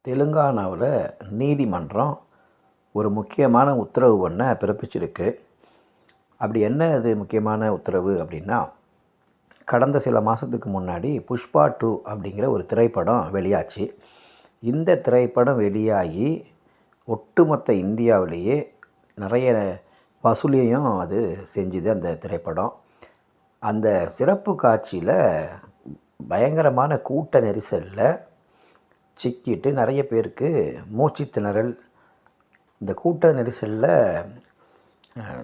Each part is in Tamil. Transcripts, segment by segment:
தெலுங்கானாவில் நீதிமன்றம் ஒரு முக்கியமான உத்தரவு ஒன்றை பிறப்பிச்சிருக்கு. அப்படி என்ன அது முக்கியமான உத்தரவு அப்படின்னா, கடந்த சில மாதத்துக்கு முன்னாடி புஷ்பா 2 அப்படிங்கிற ஒரு திரைப்படம் வெளியாச்சு. இந்த திரைப்படம் வெளியாகி ஒட்டுமொத்த இந்தியாவிலேயே நிறைய வசூலையும் அது செஞ்சுது அந்த திரைப்படம். அந்த சிறப்பு காட்சியில் பயங்கரமான கூட்ட நெரிசலில் சிக்கிட்டு நிறைய பேருக்கு மூச்சு திணறல், இந்த கூட்ட நெரிசலில்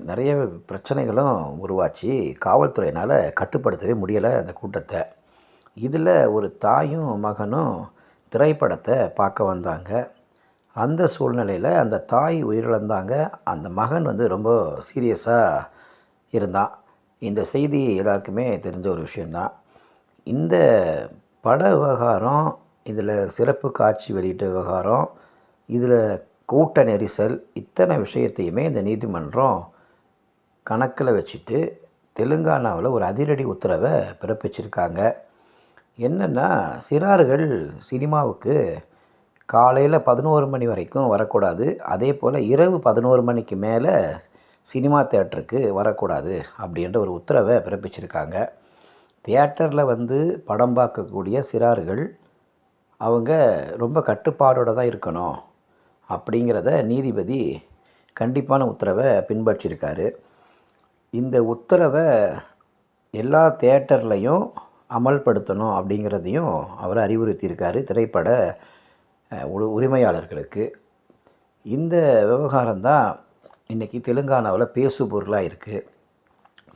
நிறைய பிரச்சனைகளும் உருவாச்சு. காவல்துறையினால் கட்டுப்படுத்தவே முடியலை அந்த கூட்டத்தை. இதில் ஒரு தாயும் மகனும் திரைப்படத்தை பார்க்க வந்தாங்க. அந்த சூழ்நிலையில் அந்த தாய் உயிரிழந்தாங்க. அந்த மகன் ரொம்ப சீரியஸாக இருந்தான். இந்த செய்தி எல்லாருக்குமே தெரிஞ்ச ஒரு விஷயந்தான். இந்த பட விவகாரம், இதில் சிறப்பு காட்சி வெளியிட்ட விவகாரம், இதில் கூட்ட நெரிசல், இத்தனை விஷயத்தையுமே இந்த நீதிமன்றம் கணக்கில் வச்சுட்டு தெலுங்கானாவில் ஒரு அதிரடி உத்தரவை பிறப்பிச்சிருக்காங்க. என்னென்னா, சிறார்கள் சினிமாவுக்கு காலையில் 11 மணி வரைக்கும் வரக்கூடாது. அதே போல் இரவு 11 மணிக்கு மேலே சினிமா தேட்டருக்கு வரக்கூடாது அப்படின்ற ஒரு உத்தரவை பிறப்பிச்சிருக்காங்க. தியேட்டரில் படம் பார்க்கக்கூடிய சிறார்கள் அவங்க ரொம்ப கட்டுப்பாடோடு தான் இருக்கணும் அப்படிங்கிறத நீதிபதி கண்டிப்பான உத்தரவை பின்பற்றியிருக்காரு. இந்த உத்தரவை எல்லா தியேட்டர்லையும் அமல்படுத்தணும் அப்படிங்கிறதையும் அவர் அறிவுறுத்தியிருக்காரு திரைப்பட உரிமையாளர்களுக்கு. இந்த விவகாரம் தான் இன்றைக்கி தெலுங்கானாவில் பேசு பொருளாக இருக்குது.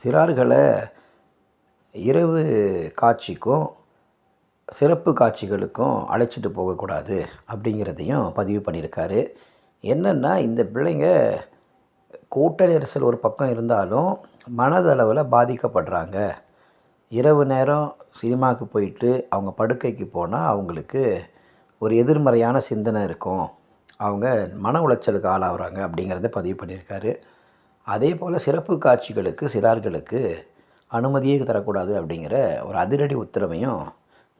சிறார்களை இரவு காட்சிக்கும் சிறப்பு காட்சிகளுக்கும் அழைச்சிட்டு போகக்கூடாது அப்படிங்கிறதையும் பதிவு பண்ணியிருக்காரு. என்னென்னா, இந்த பிள்ளைங்க கூட்ட நெரிசல் ஒரு பக்கம் இருந்தாலும் மனதளவில் பாதிக்கப்படுறாங்க. இரவு நேரம் சினிமாவுக்கு போயிட்டு அவங்க படுக்கைக்கு போனால் அவங்களுக்கு ஒரு எதிர்மறையான சிந்தனை இருக்கும். அவங்க மன உளைச்சலுக்கு ஆளாகிறாங்க அப்படிங்கிறத பதிவு பண்ணியிருக்காரு. அதே போல் சிறப்பு காட்சிகளுக்கு சிறார்களுக்கு அனுமதியே தரக்கூடாது அப்படிங்கிற ஒரு அதிரடி உத்தரவையும்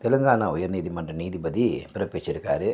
தெலுங்கானா உயர்நீதிமன்ற நீதிபதி பிறப்பிச்சிருக்காரு.